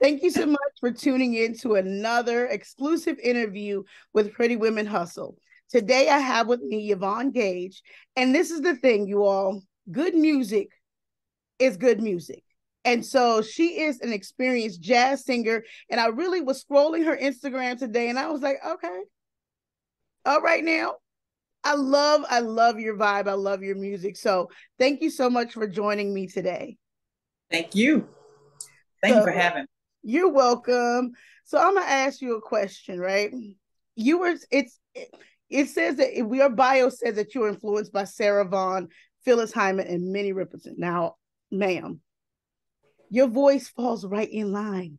Thank you so much for tuning in to another exclusive interview with Pretty Women Hustle. Today I have with me Yvonne Gage, and this is the thing, you all. Good music is good music. And so she is an experienced jazz singer, and I really was scrolling her Instagram today, and I was like, okay, all right now. I love your vibe. I love your music. So thank you so much for joining me today. Thank you. Thank you for having me. You're welcome. So I'm gonna ask you a question, right? You were it says that your bio says that you were influenced by Sarah Vaughan, Phyllis Hyman, and Minnie Riperton. Now, ma'am, your voice falls right in line.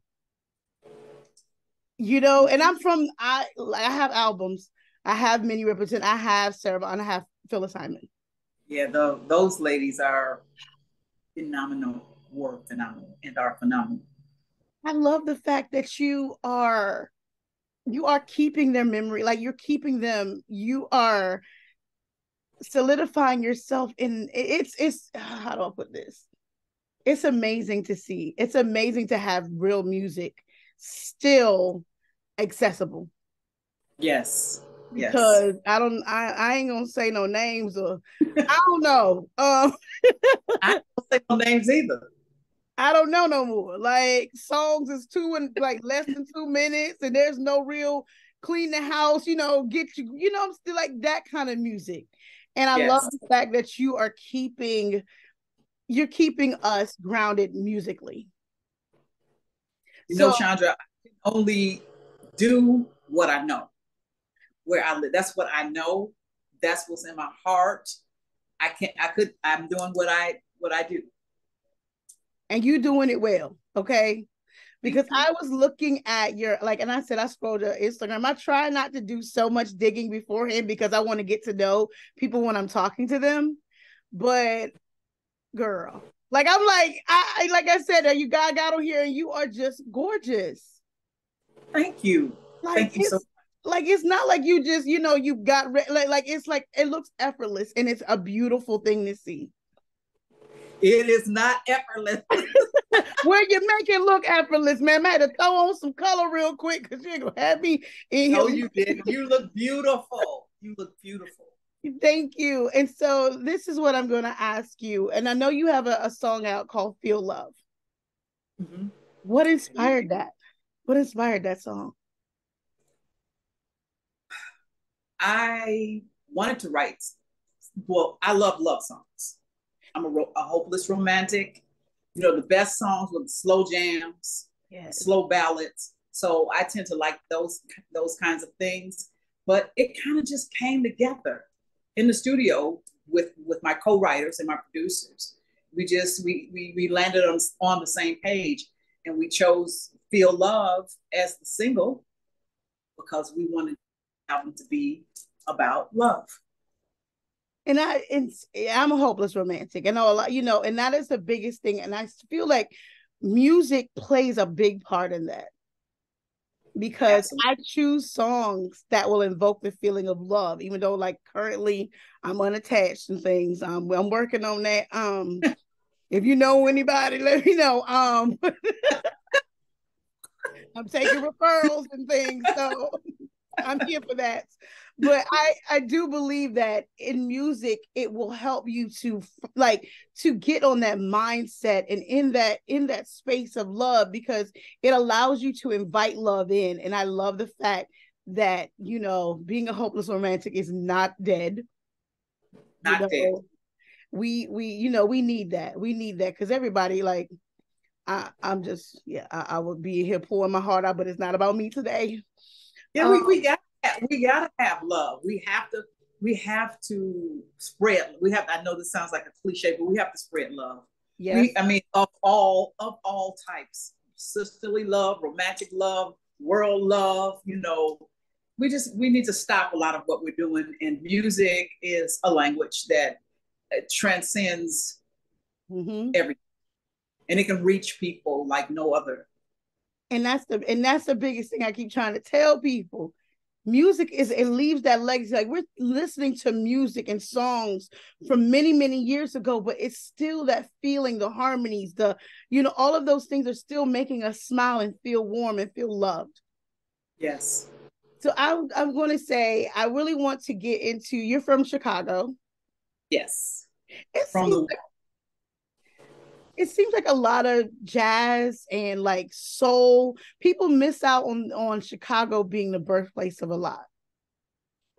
And I have albums. I have Minnie Riperton, I have Sarah Vaughan, I have Phyllis Hyman. Yeah, those ladies are phenomenal, and are phenomenal. I love the fact that you are keeping their memory, like you're keeping them, you are solidifying yourself in it's how do I put this? It's amazing to see. It's amazing to have real music still accessible. Yes. Because I ain't gonna say no names, or I don't know. I don't say no names either. I don't know no more. Like songs is less than 2 minutes, and there's no real clean the house, get you, I'm still like that kind of music. And I love the fact that you're keeping us grounded musically. Chandra, I can only do what I know. Where I live, that's what I know. That's what's in my heart. I'm doing what I do. And you doing it well, okay? Because I was looking at your, and I said, I scrolled to Instagram. I try not to do so much digging beforehand because I want to get to know people when I'm talking to them. But girl, I said, you got on here and you are just gorgeous. Thank you. Thank you so much. Like, it's not like you just, you got, it's like, it looks effortless, and it's a beautiful thing to see. It is not effortless. Well, you make it look effortless, man. I had to throw on some color real quick because you ain't gonna have me in here. No, you didn't. You look beautiful. You look beautiful. Thank you. And so this is what I'm going to ask you. And I know you have a song out called Feel Love. Mm-hmm. What inspired that? What inspired that song? I wanted to write. Well, I love songs. I'm a hopeless romantic. The best songs with slow jams, slow ballads. So I tend to like those kinds of things. But it kind of just came together in the studio with my co-writers and my producers. We landed on the same page, and we chose Feel Love as the single because we wanted the album to be about love. And I'm a hopeless romantic. I know a lot, and that is the biggest thing. And I feel like music plays a big part in that, because Absolutely. I choose songs that will invoke the feeling of love, even though currently I'm unattached and things. I'm working on that. If you know anybody, let me know. I'm taking referrals and things, so I'm here for that. But I do believe that in music, it will help you to get on that mindset and in that space of love, because it allows you to invite love in. And I love the fact that, being a hopeless romantic is not dead. Not dead. We need that. We need that, because everybody, I'm just, I will be here pouring my heart out, but it's not about me today. Yeah, we gotta have love. We have to spread. I know this sounds like a cliche, but we have to spread love. Yes. Of all types: sisterly love, romantic love, world love. We need to stop a lot of what we're doing. And music is a language that transcends everything, and it can reach people like no other. And that's the biggest thing I keep trying to tell people. music it leaves that legacy. Like we're listening to music and songs from many, many years ago, but it's still that feeling, the harmonies, all of those things are still making us smile and feel warm and feel loved. Yes. So I'm going to say, I really want to get into, you're from Chicago. Yes. It seems like a lot of jazz and like soul. People miss out on Chicago being the birthplace of a lot.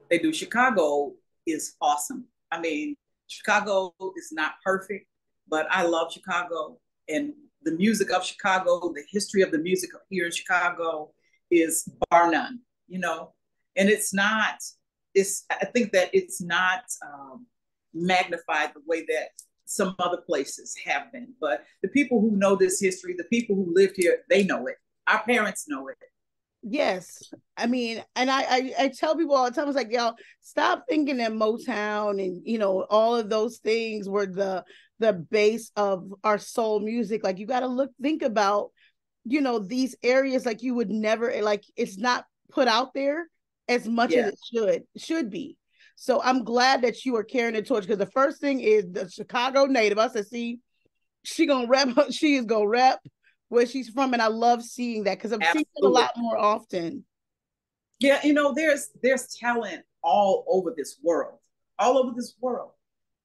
They do. Chicago is awesome. I mean, Chicago is not perfect, but I love Chicago, and the music of Chicago, the history of the music here in Chicago is bar none, and I think that it's not magnified the way that some other places have been. But the people who know this history, the people who lived here, they know it. Our parents know it. Yes. I mean, and I tell people all the time, it's like, y'all, stop thinking that Motown and, all of those things were the base of our soul music. Like, you got to think about, these areas, like you would never, like, it's not put out there as much as it should be. So I'm glad that you are carrying the torch, because the first thing is the Chicago native. I said, see, she is gonna rep where she's from, and I love seeing that, because I'm seeing it a lot more often. Yeah, there's talent all over this world,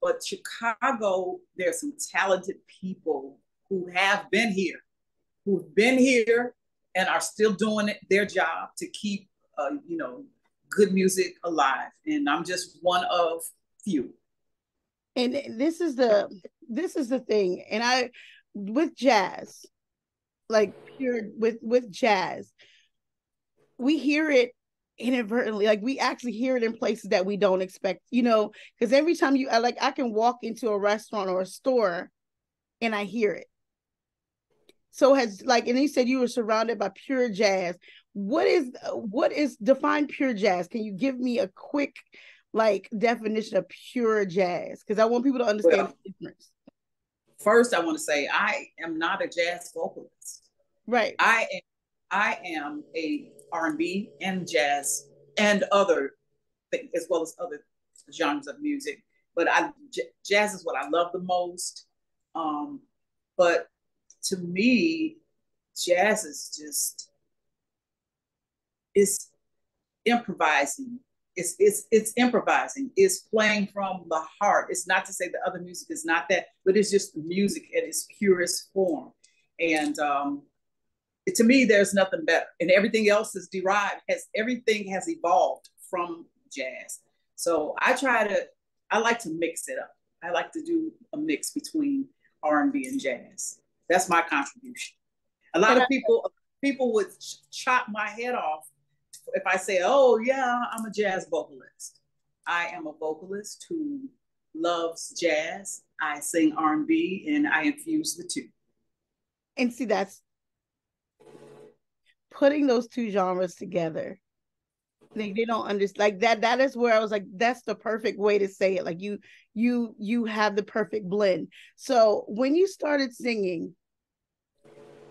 But Chicago, there's some talented people who have been here, and are still doing their job to keep, good music alive. And I'm just one of few. And this is the thing. And with jazz, like pure with jazz, we hear it inadvertently. Like we actually hear it in places that we don't expect, because every time I can walk into a restaurant or a store and I hear it. So and you said you were surrounded by pure jazz. What is define pure jazz? Can you give me a quick definition of pure jazz? Because I want people to understand the difference. First, I want to say I am not a jazz vocalist. Right. I am a R&B and jazz and other things, as well as other genres of music. But jazz is what I love the most. But to me, jazz is improvising. It's improvising. It's playing from the heart. It's not to say that other music is not that, but it's just music at its purest form. And to me, there's nothing better. And everything else is derived. Everything has evolved from jazz. So I like to mix it up. I like to do a mix between R&B and jazz. That's my contribution. A lot of people would chop my head off if I say, oh yeah, I'm a jazz vocalist. I am a vocalist who loves jazz. I sing R&B, and I infuse the two. And see, that's putting those two genres together. They don't understand, like that is where I was like, that's the perfect way to say it. Like you have the perfect blend. So when you started singing,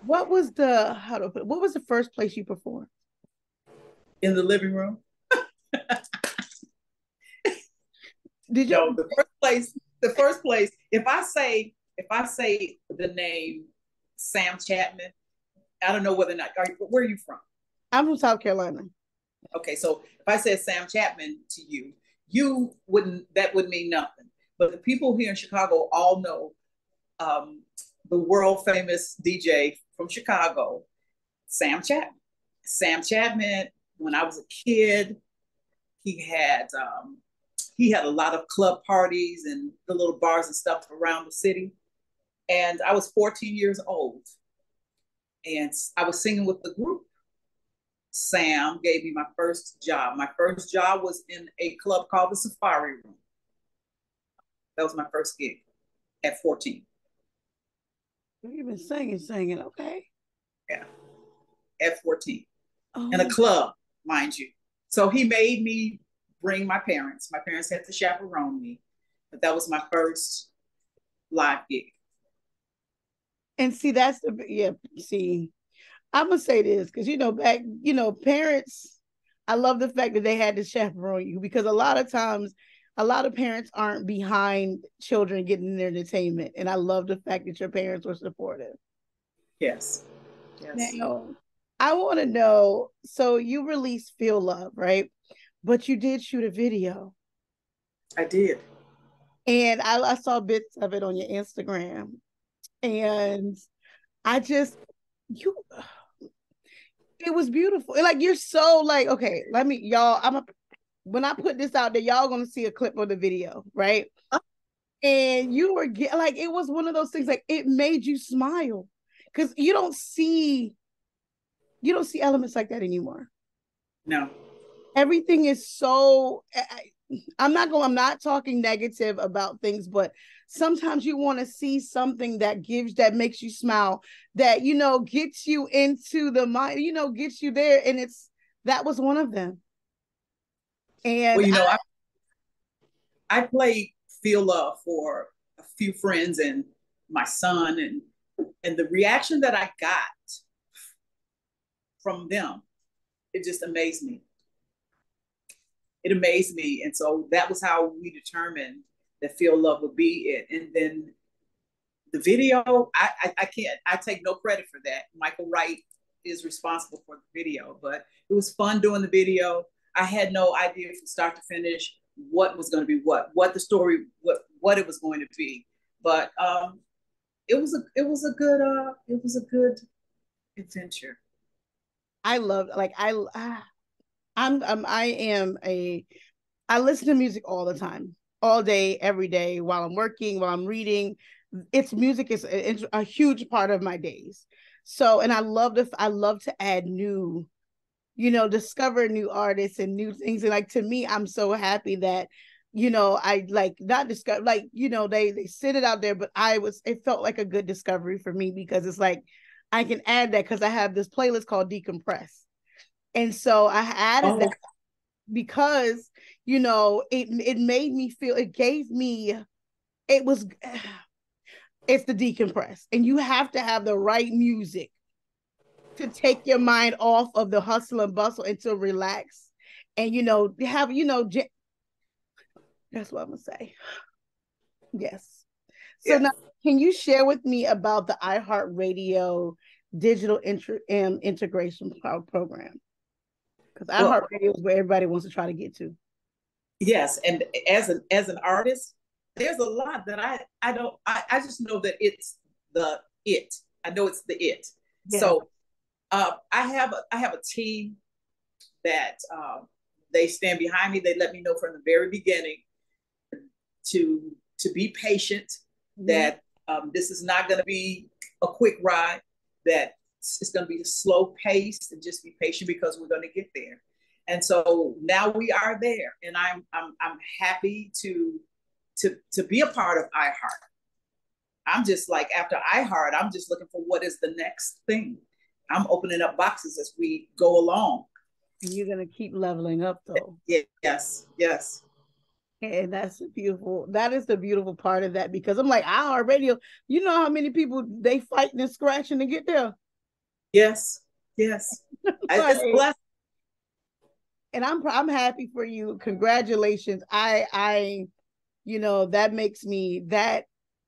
what was the first place you performed? In the living room. Did you? No, the first place, if I say the name Sam Chapman, I don't know whether or not, where are you from? I'm from South Carolina. Okay, so if I said Sam Chapman to you, that wouldn't mean nothing. But the people here in Chicago all know the world famous DJ from Chicago, Sam Chapman. Sam Chapman, when I was a kid, he had a lot of club parties and the little bars and stuff around the city. And I was 14 years old, and I was singing with the group. Sam gave me my first job. My first job was in a club called the Safari Room. That was my first gig at 14. You've been singing, okay. Yeah, at 14. Oh. In a club, mind you. So he made me bring my parents. My parents had to chaperone me, but that was my first live gig. And see, I'm gonna say this because back, parents I love the fact that they had to chaperone you, because a lot of times, a lot of parents aren't behind children getting their entertainment. And I love the fact that your parents were supportive. Yes. Yes. Now, I want to know, so you released Feel Love, right? But you did shoot a video. I did. And I saw bits of it on your Instagram. And I just, you, it was beautiful. Like, you're so like, okay, let me, y'all, when I put this out there, y'all gonna see a clip of the video, right? And you were like, it was one of those things, like, it made you smile, because you don't see elements like that anymore. No. Everything is so, I'm not talking negative about things, but sometimes you want to see something that makes you smile, that, gets you into the mind, gets you there. And that was one of them. And well, I played Feel Love for a few friends and my son, and the reaction that I got from them, it just amazed me. It amazed me. And so that was how we determined that Feel Love would be it. And then the video, I take no credit for that. Michael Wright is responsible for the video, but it was fun doing the video. I had no idea from start to finish what was going to be what the story, what it was going to be. But it was a good adventure. I love, like, I listen to music all the time, all day, every day, while I'm working, while I'm reading. Music is a huge part of my days. So, and I love to add new, discover new artists and new things. And like, to me, I'm so happy that, I like not discover, like, they sent it out there, but it felt like a good discovery for me, because it's like, I can add that, because I have this playlist called Decompress. And so I added that because, it made me feel, it's the Decompress. And you have to have the right music to take your mind off of the hustle and bustle and to relax. And, that's what I'm going to say. Yes. So now, can you share with me about the iHeartRadio digital integration program? Because iHeartRadio is where everybody wants to try to get to. Yes, and as an artist, there's a lot that I just know that it's the it. I know it's the it. Yeah. So I have a team that they stand behind me. They let me know from the very beginning to be patient. Mm-hmm. That this is not going to be a quick ride. That it's going to be a slow pace, and just be patient, because we're going to get there. And so now we are there, and I'm happy to be a part of iHeart. I'm just like, after iHeart, I'm just looking for what is the next thing. I'm opening up boxes as we go along. And you're gonna keep leveling up, though. Yes. And that is the beautiful part of that, because I'm like, iHeartRadio, you know how many people they fighting and scratching to get there? Yes. It's blessed. And I'm happy for you. Congratulations. That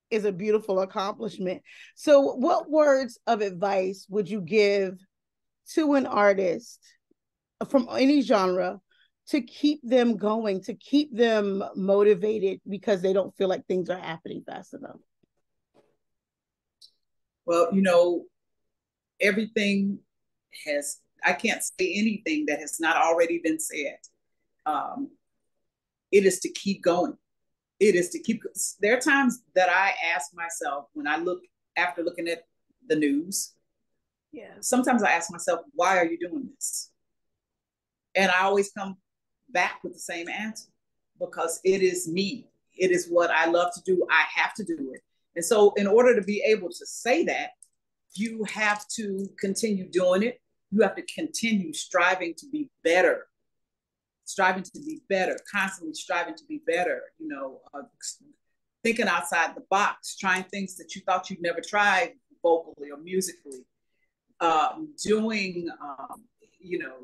is a beautiful accomplishment. So what words of advice would you give to an artist from any genre to keep them going, to keep them motivated, because they don't feel like things are happening fast enough? Well, everything I can't say anything that has not already been said. It is to keep going. It is to keep. There are times that I ask myself, when I after looking at the news, sometimes I ask myself, why are you doing this? And I always come back with the same answer, because it is me. It is what I love to do. I have to do it. And so in order to be able to say that, you have to continue doing it. You have to continue striving to be better, constantly striving to be better, thinking outside the box, trying things that you thought you'd never tried vocally or musically, doing,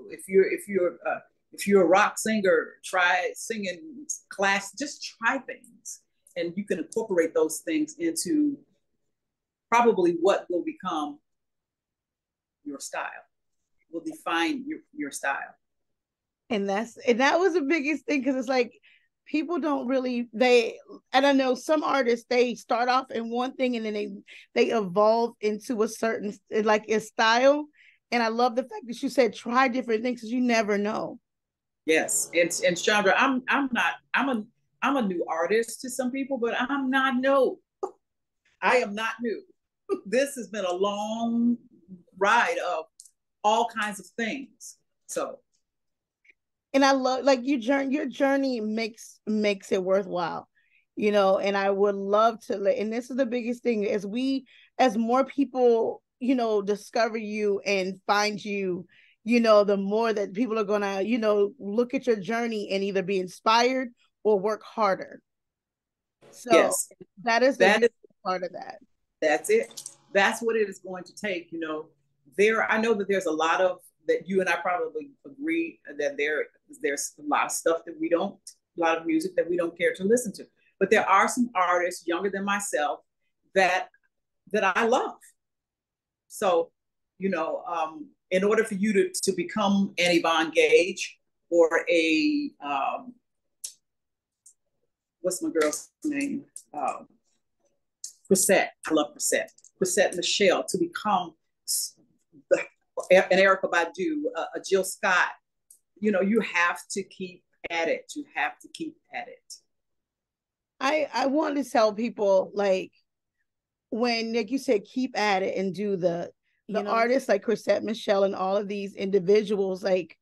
if If you're a rock singer, try singing class, just try things. And you can incorporate those things into probably what will become your style, will define your style. And that was the biggest thing, because it's like people don't really, and I know some artists, they start off in one thing and then they evolve into a certain, like, a style. And I love the fact that you said try different things, because you never know. Yes, and Chandra, I'm a new artist to some people, but I'm not new. I am not new. This has been a long ride of all kinds of things. So, and I love, like, your journey makes it worthwhile, and I would love to, and this is the biggest thing, as more people, discover you and find you, the more that people are gonna, look at your journey and either be inspired or work harder. So yes, that is part of that. That's it. That's what it is going to take. I know that there's a lot of, that you and I probably agree that there's a lot of stuff that a lot of music that we don't care to listen to. But there are some artists younger than myself that I love. So, in order for you to become an Yvonne Gage or a what's my girl's name? Chrisette. I love Chrisette. Chrisette Michelle, to become an Erykah Badu, a Jill Scott. You have to keep at it. You have to keep at it. I want to tell people, like, when, like you said, keep at it and do the artists like Chrisette Michelle and all of these individuals, like,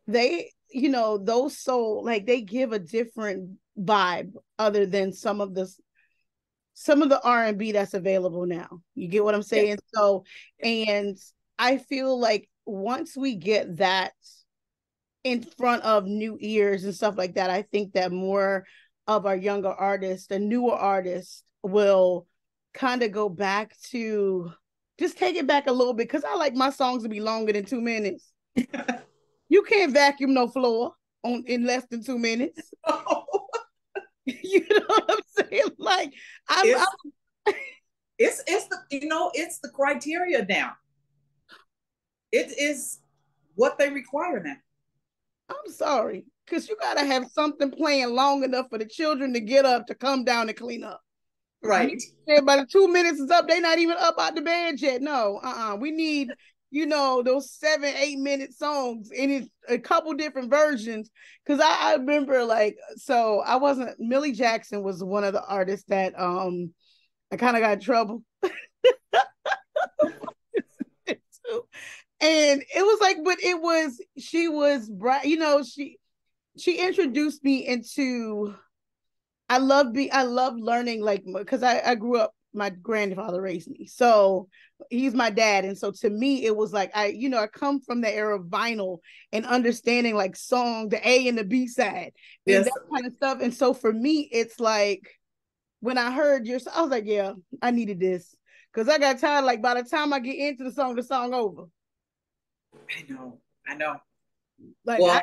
they, those soul, like, they give a different vibe other than some of the R&B that's available now. You get what I'm saying? Yeah. So, and I feel like once we get that in front of new ears and stuff like that, I think that more of our younger artists and newer artists will kind of go back to, just take it back a little bit, because I like my songs to be longer than 2 minutes. You can't vacuum no floor in less than 2 minutes. You know what I'm saying? Like, it's the criteria now. It is what they require now. I'm sorry, because you gotta have something playing long enough for the children to get up, to come down and clean up. Right. By the 2 minutes is up, they're not even up out the bed yet. No, we need, those 7-8 minute songs in a couple different versions. Because I remember, like, so I wasn't, Millie Jackson was one of the artists that I kind of got in trouble. And it was like, but she was bright, she introduced me into, I love learning, like, because I grew up, my grandfather raised me, so he's my dad. And so to me, it was like, I come from the era of vinyl and understanding, like, song, the A and the B side, and that kind of stuff. And so for me, it's like, when I heard I was like, yeah, I needed this, because I got tired, like, by the time I get into the song over. I know. Like, well,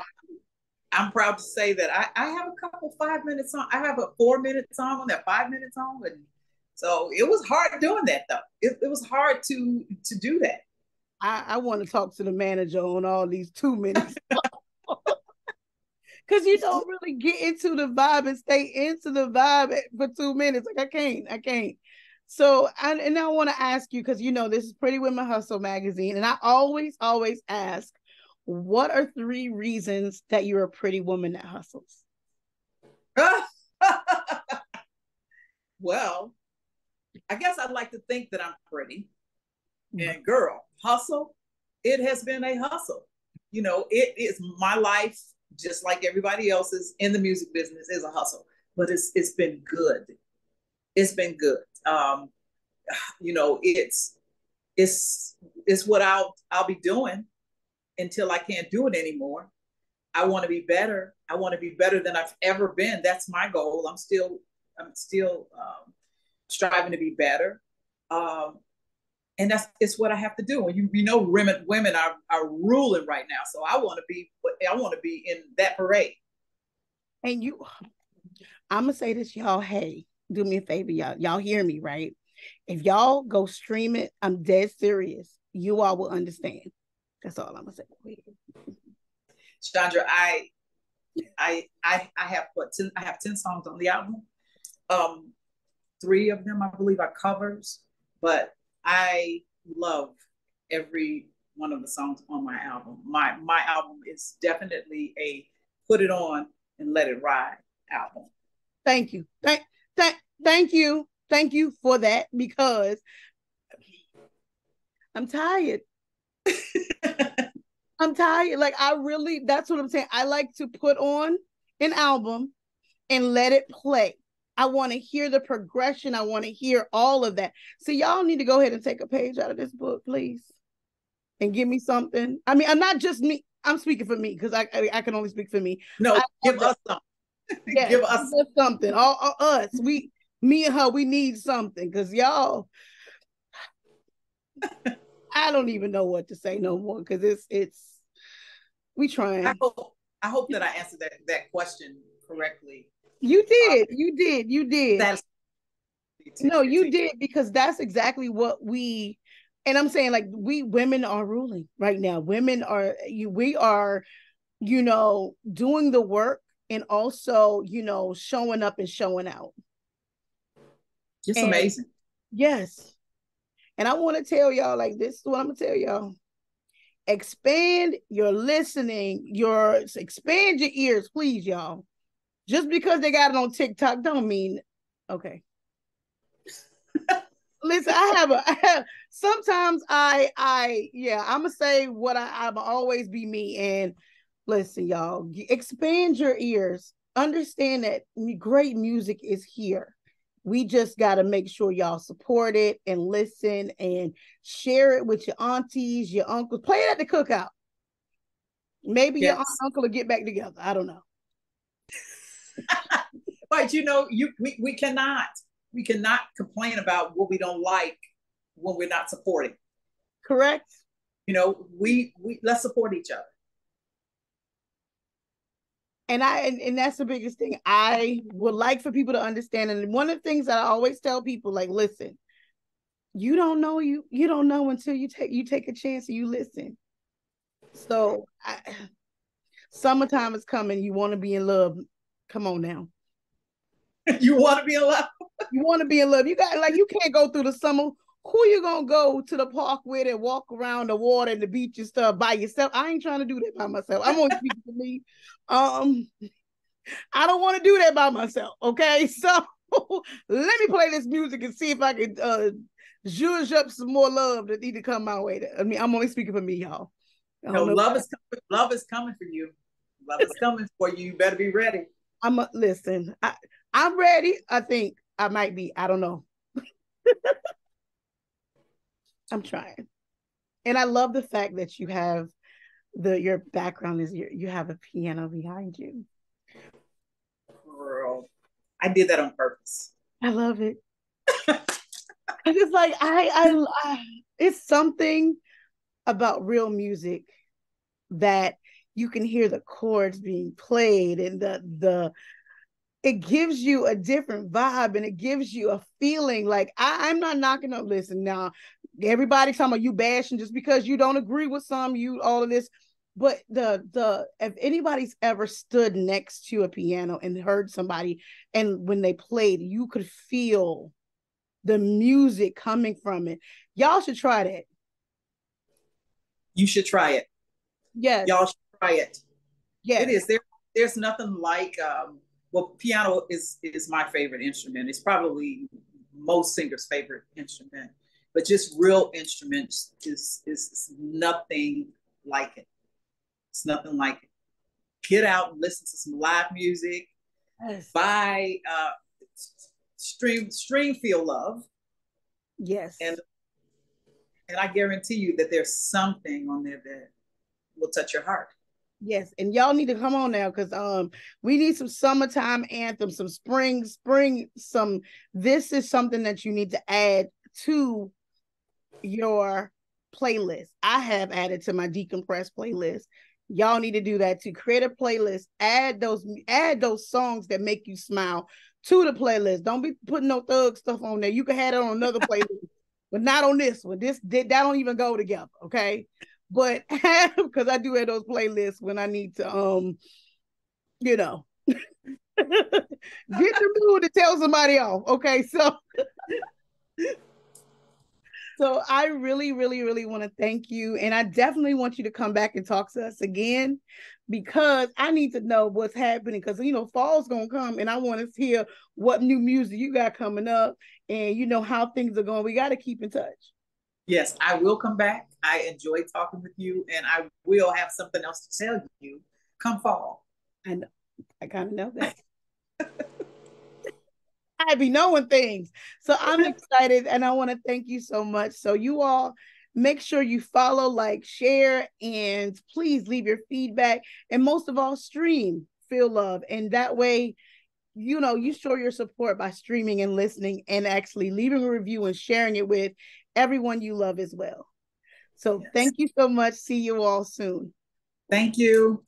I'm proud to say that I have a couple 5-minute songs. I have a 4-minute song on that 5-minute song. And so it was hard doing that, though. It was hard to do that. I want to talk to the manager on all these 2 minutes. Because you don't really get into the vibe and stay into the vibe for 2 minutes. Like, I can't. So, I want to ask you, because, this is Pretty Women Hustle magazine. And I always ask, what are 3 reasons that you're a pretty woman that hustles? Well, I guess I'd like to think that I'm pretty. And girl, hustle, it has been a hustle. It is my life, just like everybody else's in the music business, is a hustle. But it's been good. It's been good. It's what I'll be doing until I can't do it anymore. I want to be better. I want to be better than I've ever been. That's my goal. I'm still striving to be better. And it's what I have to do. And you know, women are ruling right now. So I want to be in that parade. And I'm gonna say this, y'all. Hey, do me a favor, y'all. Y'all hear me, right? If y'all go stream it, I'm dead serious. You all will understand. That's all I'm gonna say. Chandra, I have I have 10 songs on the album. 3 of them I believe are covers, but I love every one of the songs on my album. My album is definitely a put it on and let it ride album. Thank you. Thank you. Thank you for that, because I'm tired. I'm tired. Like, that's what I'm saying. I like to put on an album and let it play. I want to hear the progression. I want to hear all of that. So y'all need to go ahead and take a page out of this book, please, and give me something. I mean, I'm not just me. I'm speaking for me, because I can only speak for me. No, give us something. Yes, give us something. All us. Me and her, we need something, because y'all, I don't even know what to say no more, because we trying. I hope that I answered that question correctly. You did. You did. No, you did, because that's exactly what and I'm saying, like, we women are ruling right now. We are, doing the work, and also, showing up and showing out. It's amazing. Yes. And I want to tell y'all, like, this is what I'm going to tell y'all. Expand your listening, expand your ears, please, y'all. Just because they got it on TikTok don't mean, okay. Listen, sometimes I'm going to say what I'm always be me. And listen, y'all, expand your ears. Understand that great music is here. We just got to make sure y'all support it and listen and share it with your aunties, your uncles. Play it at the cookout. Maybe your aunt and uncle will get back together. I don't know. But we cannot complain about what we don't like when we're not supporting. Correct. We let's support each other. And that's the biggest thing I would like for people to understand. And one of the things that I always tell people, like, listen, you don't know until you take a chance and you listen. So summertime is coming. You want to be in love. Come on now. You want to be in love? You want to be in love. You can't go through the summer. Who you gonna go to the park with and walk around the water and the beach and stuff by yourself? I ain't trying to do that by myself. I'm only speaking for me. I don't want to do that by myself. Okay, so let me play this music and see if I can zhuzh up some more love that need to come my way. I mean, I'm only speaking for me, y'all. No, love is coming for you. Love is coming for you. You better be ready. Listen. I'm ready. I think I might be. I don't know. I'm trying. And I love the fact that you have your background is you have a piano behind you. Girl, I did that on purpose. I love it. It's just like I it's something about real music that you can hear the chords being played, and it gives you a different vibe, and it gives you a feeling. Like, I'm not knocking up. Listen, now everybody talking about you bashing just because you don't agree with all of this. But if anybody's ever stood next to a piano and heard somebody, and when they played, you could feel the music coming from it. Y'all should try that. You should try it. Yes. Y'all should try it. Yes. It is. There's nothing like piano is my favorite instrument. It's probably most singers' favorite instrument. But just real instruments is nothing like it. It's nothing like it. Get out and listen to some live music. Yes. Buy stream Feel Love. Yes. And I guarantee you that there's something on there that will touch your heart. Yes, and y'all need to come on now, because we need some summertime anthems, some spring. This is something that you need to add to your playlist. I have added to my decompress playlist. Y'all need to do that too. Create a playlist. Add those songs that make you smile to the playlist. Don't be putting no thug stuff on there. You can have it on another playlist, but not on this one. That don't even go together. Okay. But because I do have those playlists when I need to you know get the mood to tell somebody off. Okay. So I really, really, really want to thank you. And I definitely want you to come back and talk to us again, because I need to know what's happening. Because, fall's going to come and I want to hear what new music you got coming up and, how things are going. We got to keep in touch. Yes, I will come back. I enjoyed talking with you, and I will have something else to tell you come fall. I know. I kind of know that. I be knowing things. So I'm excited and I want to thank you so much. So you all make sure you follow, like, share, and please leave your feedback. And most of all, stream Feel Love. And that way, you show your support by streaming and listening and actually leaving a review and sharing it with everyone you love as well. So Thank you so much. See you all soon. Thank you.